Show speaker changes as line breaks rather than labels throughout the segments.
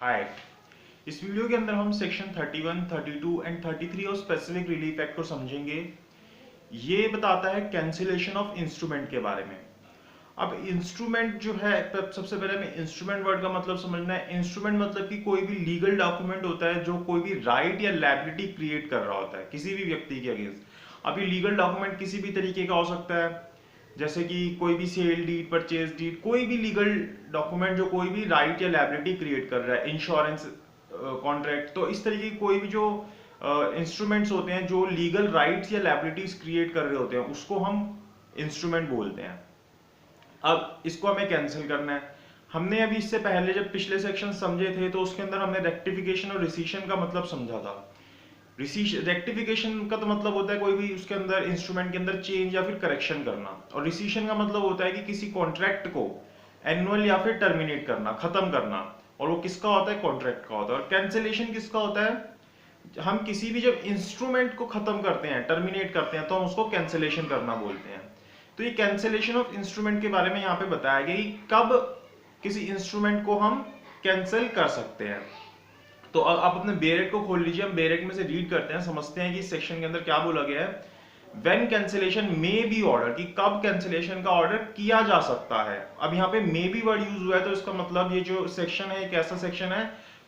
हाय। इस वीडियो के अंदर हम सेक्शन 31, 32 एंड 33 और स्पेसिफिक रिलीफ एक्ट को समझेंगे। ये बताता है कैंसिलेशन ऑफ इंस्ट्रूमेंट के बारे में। अब इंस्ट्रूमेंट जो है, सबसे पहले हमें इंस्ट्रूमेंट वर्ड का मतलब समझना है। इंस्ट्रूमेंट मतलब कि कोई भी लीगल डॉक्यूमेंट होता है जो कोई भी राइट या लायबिलिटी क्रिएट कर रहा होता है किसी भी व्यक्ति के अगेंस्ट। अब ये लीगल डॉक्यूमेंट किसी भी तरीके का हो सकता है, जैसे कि कोई भी सेल डीड, परचेज डीड, कोई भी लीगल डॉक्यूमेंट जो कोई भी राइट या लायबिलिटी क्रिएट कर रहा है, इंश्योरेंस कॉन्ट्रैक्ट। तो इस तरीके की कोई भी जो इंस्ट्रूमेंट्स होते हैं जो लीगल राइट्स या लायबिलिटीज क्रिएट कर रहे होते हैं, उसको हम इंस्ट्रूमेंट बोलते हैं। अब इसको हमें कैंसिल करना है। हमने अभी इससे पहले जब पिछले सेक्शन समझे थे तो उसके अंदर हमने रेक्टिफिकेशन और रिसीशन का मतलब समझा था। रेक्टिफिकेशन का तो मतलब होता है कोई भी उसके अंदर इंस्ट्रूमेंट के अंदर चेंज या फिर करेक्शन करना, और रिसीशन का मतलब होता है कि किसी कॉन्ट्रैक्ट को एनुअल या फिर टर्मिनेट करना, खत्म करना। और वो किसका होता है? कॉन्ट्रैक्ट का होता है। और कैंसिलेशन किसका होता है? हम किसी भी जब इंस्ट्रूमेंट को खत्म करते हैं, टर्मिनेट करते हैं, तो हम उसको कैंसिलेशन करना बोलते हैं। तो ये कैंसिलेशन ऑफ इंस्ट्रूमेंट के बारे में यहाँ पे बताया गया कि कब किसी इंस्ट्रूमेंट को हम कैंसिल कर सकते हैं। तो आप अपने बेरेट को खोल लीजिए, हम बेरेट में से रीड करते हैं, समझते हैं कि इस सेक्शन के अंदर क्या बोला गया है। When cancellation may be order, कि कब कैंसिलेशन का ऑर्डर किया जा सकता है। अब यहाँ पे मे बी वर्ड यूज हुआ है, तो इसका मतलब ये जो सेक्शन है एक ऐसा सेक्शन है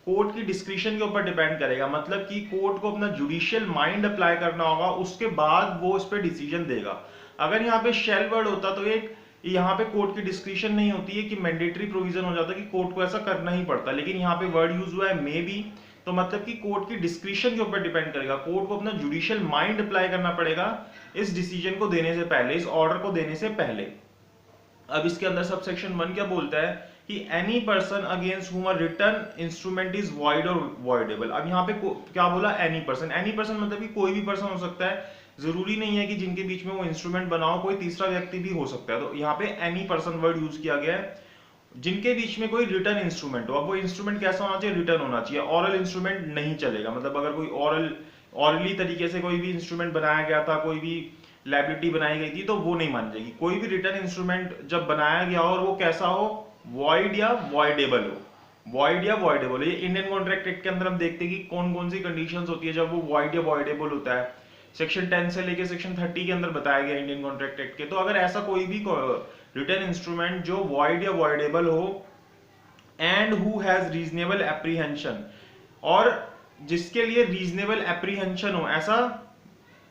कोर्ट की डिस्क्रिप्शन के ऊपर डिपेंड करेगा। मतलब कि कोर्ट को अपना जुडिशियल माइंड अप्लाई करना होगा, उसके बाद वो इस पर डिसीजन देगा। अगर यहाँ पे शेल वर्ड होता तो एक यहाँ पे कोर्ट की डिस्क्रिप्शन नहीं होती है कि मैंडेटरी प्रोविजन हो जाता कि कोर्ट को ऐसा करना ही पड़ता, लेकिन यहाँ पे वर्ड यूज हुआ है मे बी, तो मतलब कि कोर्ट की डिस्क्रिप्शन के ऊपर डिपेंड करेगा। कोर्ट को अपना जुडिशियल माइंड अप्लाई करना पड़ेगा इस डिसीजन को देने से पहले, इस ऑर्डर को देने से पहले। अब इसके अंदर सबसेक्शन 1 क्या बोलता है कि एनी पर्सन अगेंस्ट हुम अ रिटर्न इंस्ट्रूमेंट इज वॉइड और वॉइडेबल। अब यहाँ पे क्या बोला? Any person. एनी पर्सन मतलब कि कोई भी पर्सन हो सकता है, जरूरी नहीं है कि जिनके बीच में वो इंस्ट्रूमेंट बनाओ कोई तीसरा व्यक्ति भी हो सकता है। तो यहाँ पे एनी पर्सन वर्ड यूज किया गया है, जिनके बीच में कोई रिटर्न इंस्ट्रूमेंट हो। अब वो इंस्ट्रूमेंट कैसा होना चाहिए? रिटर्न होना चाहिए। ऑरल इंस्ट्रूमेंट नहीं चलेगा। मतलब अगर कोई ऑरली तरीके से कोई भी इंस्ट्रूमेंट बनाया गया था, कोई भी लायबिलिटी बनाई गई थी, तो वो नहीं मान जाएगी। कोई भी रिटर्न इंस्ट्रूमेंट जब बनाया गया हो और वो कैसा हो? वॉइड या वॉइडेबल हो। वॉइड या वॉइडेबल, ये इंडियन कॉन्ट्रैक्ट एक्ट के अंदर हम देखते हैं कि कौन कौन सी कंडीशंस होती है जब वो वॉइड या वॉइडेबल होता है। सेक्शन 10 से लेके सेक्शन 30 के अंदर बताया गया इंडियन कॉन्ट्रैक्ट एक्ट के। तो अगर ऐसा कोई भी रिटर्न इंस्ट्रूमेंट जो वॉइड या वॉइडेबल हो and who has reasonable apprehension, और जिसके लिए रीजनेबल एप्रीहेंशन हो,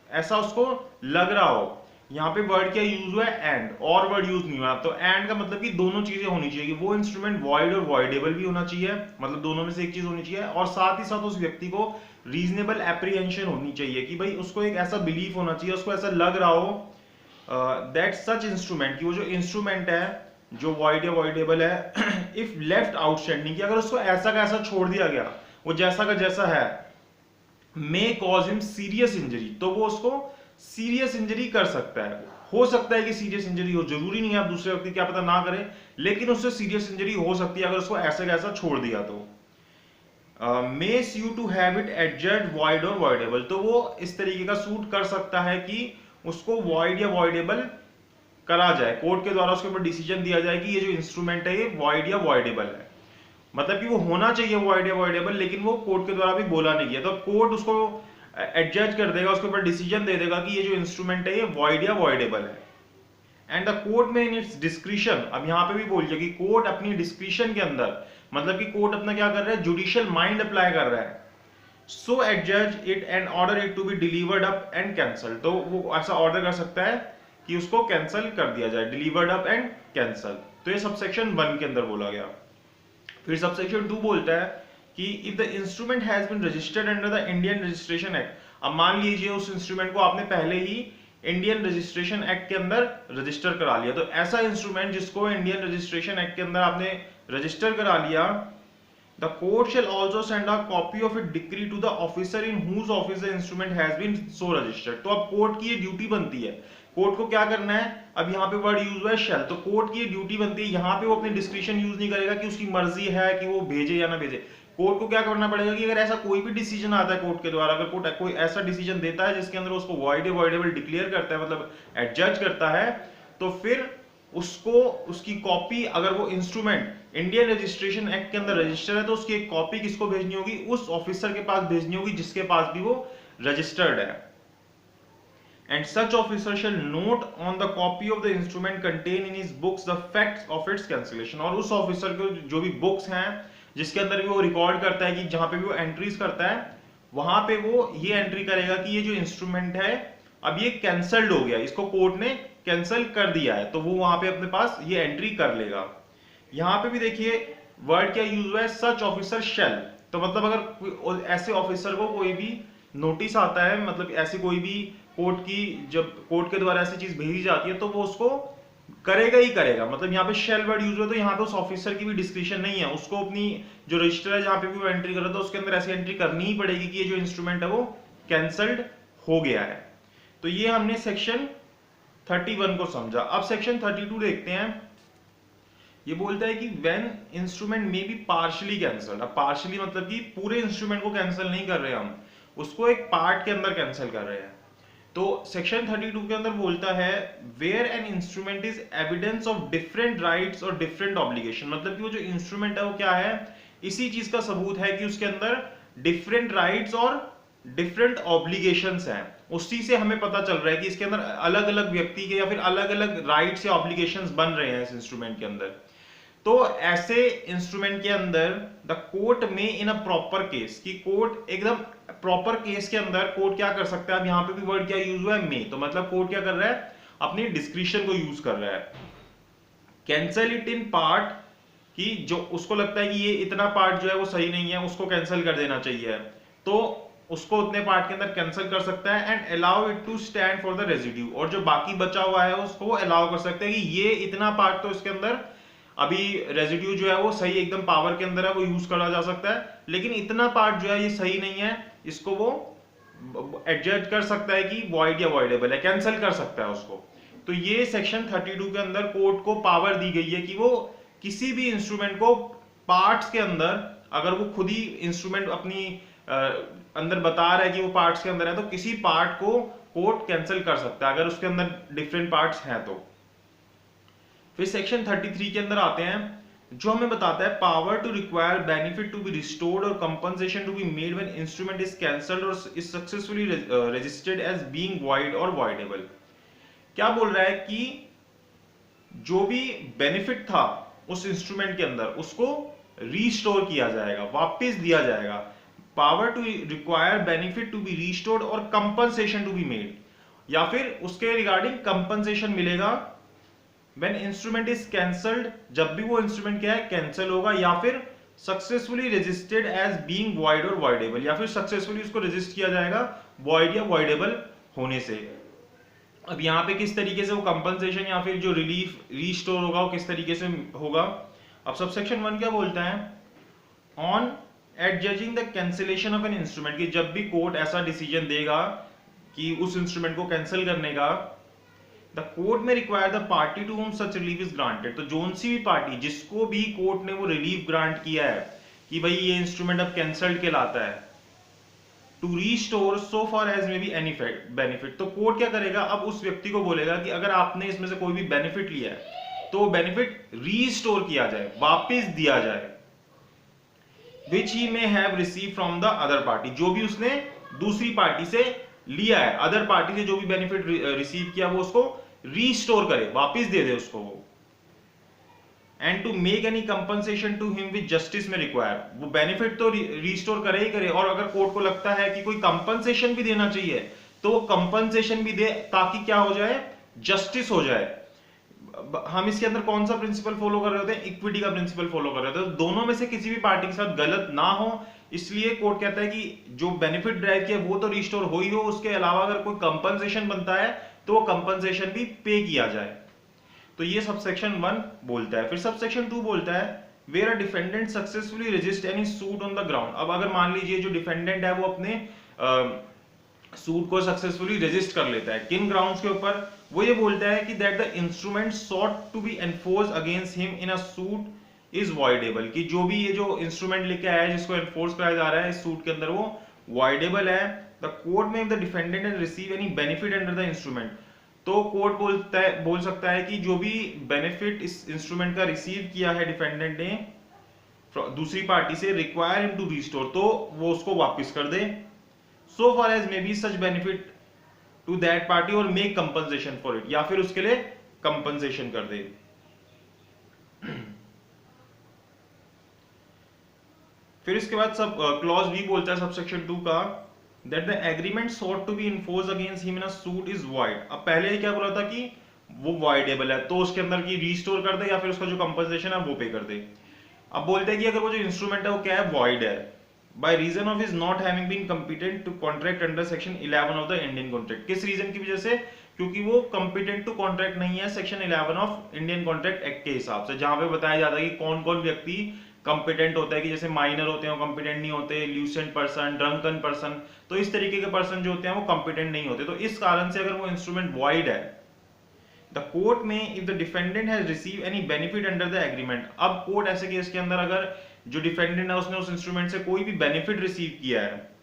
ऐसा उसको लग रहा हो। यहाँ पे वर्ड क्या यूज हुआ है? एंड। और वर्ड यूज नहीं हुआ। तो एंड का मतलब कि दोनों चीजें होनी चाहिए, कि वो इंस्ट्रूमेंट वॉइड और वॉइडेबल भी होना चाहिए, मतलब दोनों में से एक चीज होनी चाहिए, और साथ ही साथ उस व्यक्ति को रीजनेबल एप्रीहेंशन होनी चाहिए, कि भाई उसको एक ऐसा बिलीफ होना चाहिए, उसको ऐसा लग रहा हो दैट सच इंस्ट्रूमेंट, कि वो जो इंस्ट्रूमेंट है जो वॉइड या वॉइडेबल है, इफ लेफ्ट आउटस्टैंडिंग, कि अगर उसको ऐसा का ऐसा छोड़ दिया गया, वो जैसा का जैसा है, may cause him serious injury, तो वो उसको सीरियस इंजरी कर सकता है। हो सकता है कि सीरियस इंजरी हो, जरूरी नहीं है, आप दूसरे व्यक्ति क्या पता ना करें, लेकिन उससे सीरियस इंजरी हो सकती है अगर उसको ऐसा कैसा छोड़ दिया तो। May you to have it adjust void और वॉइडेबल, तो वो इस तरीके का सूट कर सकता है कि उसको वॉइड या वॉइडेबल करा जाए, कोर्ट के द्वारा उसके ऊपर डिसीजन दिया जाए कि ये जो इंस्ट्रूमेंट है ये वॉइड या वॉइडेबल है। मतलब कि वो होना चाहिए वॉइड या वॉइडेबल, लेकिन वो कोर्ट के द्वारा भी बोला नहीं गया, तो कोर्ट उसको एडजस्ट कर देगा, उसके ऊपर डिसीजन दे देगा कि ये जो इंस्ट्रूमेंट है ये वॉइड या वॉइडेबल है। एंड द कोर्ट में इन इट्स डिस्क्रिशन, अब यहाँ पे भी बोल दिया कि कोर्ट अपनी डिस्क्रिशन के अंदर, मतलब कि कोर्ट अपना क्या कर रहा है? जुडिशियल माइंड अप्लाई कर रहा है। So adjust it and order it to be delivered up and cancel, तो वो ऐसा ऑर्डर कर सकता है कि उसको कैंसिल कर दिया जाए, डिलीवर्ड अप एंड कैंसल। तो ये सबसेक्शन 1 के अंदर बोला गया। फिर सबसेक्शन 2 बोलता है कि if the instrument has been registered under the Indian registration act, अब मान लीजिए उस इंस्ट्रूमेंट को आपने पहले ही इंडियन रजिस्ट्रेशन एक्ट के अंदर रजिस्टर करा लिया, तो ऐसा इंस्ट्रूमेंट जिसको इंडियन रजिस्ट्रेशन एक्ट के अंदर आपने रजिस्टर करा लिया, the court shall also send a copy of its decree to the officer in whose office the instrument has been so registered। तो अब कोर्ट की ये ड्यूटी बनती है, कोर्ट को क्या करना है? अब यहाँ पे वर्ड यूज हुआ है शैल, तो कोर्ट की ये ड्यूटी बनती है, यहाँ पे वो अपनी डिस्क्रिप्शन यूज नहीं करेगा कि उसकी मर्जी है कि वो भेजे या ना भेजे। कोर्ट को क्या करना पड़ेगा कि अगर ऐसा कोई भी डिसीजन आता है कोर्ट के द्वारा, अगर कोर्ट कोई ऐसा डिसीजन देता है जिसके अंदर उसको वॉइड वॉइडेबल डिक्लेयर करता है, मतलब एडजस्ट करता है, तो फिर उसको उसकी कॉपी, अगर वो इंस्ट्रूमेंट इंडियन रजिस्ट्रेशन एक्ट के अंदर रजिस्टर है तो उसकी एक कॉपी किसको भेजनी होगी, उस ऑफिसर के पास भेजनी होगी जिसके पास भी वो रजिस्टर्ड है। And such officer shall note on the copy of the instrument contained in his books the facts of its cancellation। और उस ऑफिसर को जो भी बुक्स हैं जिसके अंदर भी वो रिकॉर्ड करता है कि जहां पे भी वो एंट्रीज करता है वहां पे वो ये एंट्री करेगा कि ये जो इंस्ट्रूमेंट है अब ये कैंसल्ड हो गया, इसको कोर्ट ने कैंसिल कर दिया है, तो वो वहां पे अपने पास ये एंट्री कर लेगा। यहां पे भी देखिए वर्ड क्या यूज हुआ है, सच ऑफिसर शेल। तो मतलब अगर ऐसे ऑफिसर को कोई भी नोटिस आता है, मतलब ऐसी कोई भी कोर्ट की, जब कोर्ट के द्वारा ऐसी चीज भेजी जाती है तो वो उसको करेगा ही करेगा। मतलब यहाँ पे शेल वर्ड यूज हुआ तो यहाँ पे उस ऑफिसर की भी डिस्क्रिप्शन नहीं है, उसको अपनी जो रजिस्टर है जहाँ पे भी वो एंट्री कर रहा था उसके अंदर ऐसी एंट्री करनी ही पड़ेगी कि ये जो इंस्ट्रूमेंट है वो कैंसल्ड हो गया है। तो ये हमने सेक्शन 31 को समझा। अब सेक्शन 32 देखते हैं। ये बोलता है कि when instrument may be partially cancelled. अब पार्शियली मतलब कि पूरे इंस्ट्रूमेंट को कैंसिल नहीं कर रहे हम, उसको एक पार्ट के अंदर कैंसिल कर रहे हैं। तो सेक्शन 32 के अंदर बोलता है where an instrument is evidence of different rights और डिफरेंट ऑब्लिगेशन। मतलब कि वो जो इंस्ट्रूमेंट है वो क्या है, इसी चीज का सबूत है कि उसके अंदर डिफरेंट राइट्स और डिफरेंट ऑब्लिगेशंस हैं। उसी से हमें पता चल रहा है कि इसके अंदर अलग अलग व्यक्ति के या फिर अलग अलग राइट्स या ऑब्लिगेशंस बन रहे हैं इस इंस्ट्रूमेंट के अंदर। तो ऐसे इंस्ट्रूमेंट के अंदर द कोर्ट में इन अ प्रॉपर केस, की कोर्ट एकदम प्रॉपर केस के अंदर कोर्ट क्या कर सकता है। अब यहाँ पे भी वर्ड क्या यूज हुआ है, में, तो मतलब कोर्ट क्या कर रहा है, अपनी डिस्क्रिप्शन को यूज कर रहा है। कैंसल इट इन पार्ट, कि जो उसको लगता है कि ये इतना पार्ट जो है वो सही नहीं है, उसको कैंसिल कर देना चाहिए, तो उसको उतने पार्ट के अंदर कैंसिल कर सकता है। And allow it to stand for the residue, और जो बाकी बचा हुआ है उसको अलाउ कर सकते हैं कि ये इतना पार्ट तो इसके अंदर अभी रेजिड्यू जो है वो सही एकदम पावर के अंदर है, वो यूज करा जा सकता है, लेकिन इतना पार्ट जो है ये सही नहीं है, इसको वो एडजस्ट कर सकता है कि वॉइड या वॉइडेबल है, कैंसिल कर सकता है उसको। तो ये सेक्शन 32 के अंदर कोर्ट को पावर दी गई है कि वो किसी भी इंस्ट्रूमेंट को पार्ट्स के अंदर, अगर वो खुद ही इंस्ट्रूमेंट अपनी अंदर बता रहा है कि वो पार्ट्स के अंदर है, तो किसी पार्ट को कोर्ट कैंसिल कर सकता है अगर उसके अंदर डिफरेंट पार्ट्स हैं तो। फिर सेक्शन 33 के अंदर आते हैं, जो हमें बताता है power to require benefit to be restored और compensation to be made when instrument is cancelled और is successfully registered as being void और वॉइडेबल। क्या बोल रहा है कि जो भी बेनिफिट था उस इंस्ट्रूमेंट के अंदर उसको रीस्टोर किया जाएगा, वापस दिया जाएगा। Power to require benefit to be restored और कंपनसेशन टू बी मेड, या फिर उसके रिगार्डिंग कंपनसेशन मिलेगा when instrument is cancelled, जब भी वो इंस्ट्रूमेंट क्या है कैंसिल होगा, या फिर successfully registered as being void और वॉइडेबल, या फिर सक्सेसफुली उसको रजिस्ट किया जाएगा वॉइड या वॉइडेबल होने से। अब यहाँ पे किस तरीके से वो कंपनसेशन या फिर जो रिलीफ रीस्टोर होगा वो किस तरीके से होगा। अब सबसेक्शन 1 क्या बोलता है, on adjudging the cancellation of an instrument, कि जब भी कोर्ट ऐसा डिसीजन देगा कि उस इंस्ट्रूमेंट को कैंसिल करने का, The court may require the party to whom such relief is granted। तो जोन सी भी पार्टी जिसको भी कोर्ट ने वो रिलीफ ग्रांट किया है कि भाई ये इंस्ट्रूमेंट अब कैंसल्ड कहलाता है, to restore so far as may be any benefit. तो कोर्ट क्या करेगा, अब उस व्यक्ति को बोलेगा कि अगर आपने इसमें से कोई भी बेनिफिट लिया है तो बेनिफिट रीस्टोर किया जाए, वापिस दिया जाए। Which he may have receive from the other party, जो भी उसने दूसरी पार्टी से लिया है, अदर पार्टी से जो भी बेनिफिट रिसीव किया वो उसको रीस्टोर करे, वापिस दे दे उसको वो। And to make any compensation to him with justice में रिक्वायर, वो बेनिफिट तो रीस्टोर करे ही करे, और अगर कोर्ट को लगता है कि कोई कंपनसेशन भी देना चाहिए तो वो कंपनसेशन भी दे, ताकि क्या हो जाए, जस्टिस हो जाए। हम इसके अंदर कौन सा प्रिंसिपल फॉलो कर रहे होते हैं, इक्विटी का प्रिंसिपल फॉलो कर रहे होते हैं। दोनों में से किसी भी पार्टी के साथ गलत ना हो, इसलिए कोर्ट कहता है कि जो बेनिफिट ड्राइव किया वो तो रिस्टोर हो ही हो, उसके अलावा अगर कोई कंपनसेशन बनता है तो वो कंपनसेशन भी पे किया जाए। तो ये सबसेक्शन 1 बोलता है। फिर सबसेक्शन 2 बोलता है where a defendant successfully resist any suit on the ground. अब अगर मान लीजिए जो डिफेंडेंट है वो अपने सूट को सक्सेसफुली रजिस्ट कर लेता है, किन ग्राउंड्स के ऊपर, वो ये बोलता है कि that the instrument sought to be enforce against him in a suit is voidable, कि जो भी ये जो इंस्ट्रूमेंट लेके आया है जिसको एनफोर्स कराया जा रहा है इस सूट के अंदर वो वॉइडेबल है। द कोर्ट में if the defendant has receive any benefit under the instrument, तो कोर्ट बोल सकता है कि जो भी बेनिफिट इस इंस्ट्रूमेंट का रिसीव किया है डिफेंडेंट ने दूसरी पार्टी से, रिक्वायर हिम टू रिस्टोर, तो वो उसको वापस कर दे, so far as may be such benefit to that party और मेक कंपनसेशन फॉर इट, या फिर उसके लिए कंपनसेशन कर दे। फिर इसके बाद सब क्लॉज बी बोलता है सबसेक्शन 2 का, that the agreement sought to be enforce against him in a suit is void. अब पहले क्या बोला था कि वो वॉइडेबल है, तो उसके अंदर की रीस्टोर कर दे या फिर उसका जो कंपनसेशन है वो पे कर दे। अब बोलते हैं कि अगर वो जो इंस्ट्रूमेंट है वो क्या है, वॉइड है, by reason of is not having been competent to contract under section 11 of the Indian contract. किस रीजन की वजह से? क्योंकि वो कॉम्पिटेंट टू कॉन्ट्रैक्ट नहीं है section 11 of Indian contract act के हिसाब से, जहां पे बताया जाता है कि कौन कौन व्यक्ति कॉम्पिटेंट होता है, कि जैसे माइनर होते हैं वो कॉम्पिटेंट नहीं होते, ल्यूसेंट पर्सन, ड्रंकन पर्सन, तो इस तरीके के पर्सन जो होते हैं वो कॉम्पिटेंट नहीं होते। तो इस कारण से अगर वो इंस्ट्रूमेंट वॉइड है, द कोर्ट में if the defendant has receive any benefit under the agreement. अब कोर्ट ऐसे केस के अंदर अगर जो डिफेंडेंट है उसने उस इंस्ट्रूमेंट से कोई भी बेनिफिट रिसीव किया है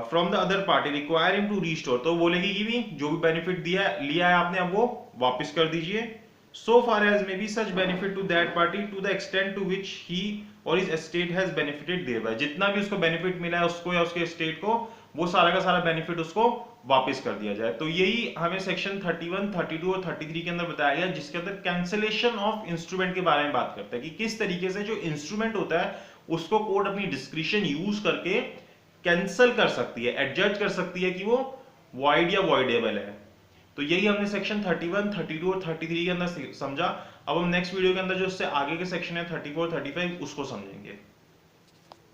from the other party, require him to restore, तो बोलेगी कि भी जो भी बेनिफिट लिया है आपने, अब वो वापस कर दीजिए, so far as may be such benefit to that party to the extent to which he और his estate has benefited thereby. जितना भी उसको बेनिफिट मिला है उसको या उसके एस्टेट को, वो सारा का सारा बेनिफिट उसको वापस कर दिया जाए। तो यही हमें सेक्शन 31, 32 और 33 के अंदर बताया गया, जिसके अंदर कैंसिलेशन ऑफ इंस्ट्रूमेंट के बारे में बात करता है कि किस तरीके से जो इंस्ट्रूमेंट होता है उसको कोर्ट अपनी डिस्क्रिप्शन यूज करके कैंसिल कर सकती है, एडजस्ट कर सकती है कि वो वॉइड या वॉइडेबल है। तो यही हमने सेक्शन 31, 32 और 33 के अंदर समझा। अब हम नेक्स्ट वीडियो के अंदर जो उससे आगे के सेक्शन है 34, 35 उसको समझेंगे।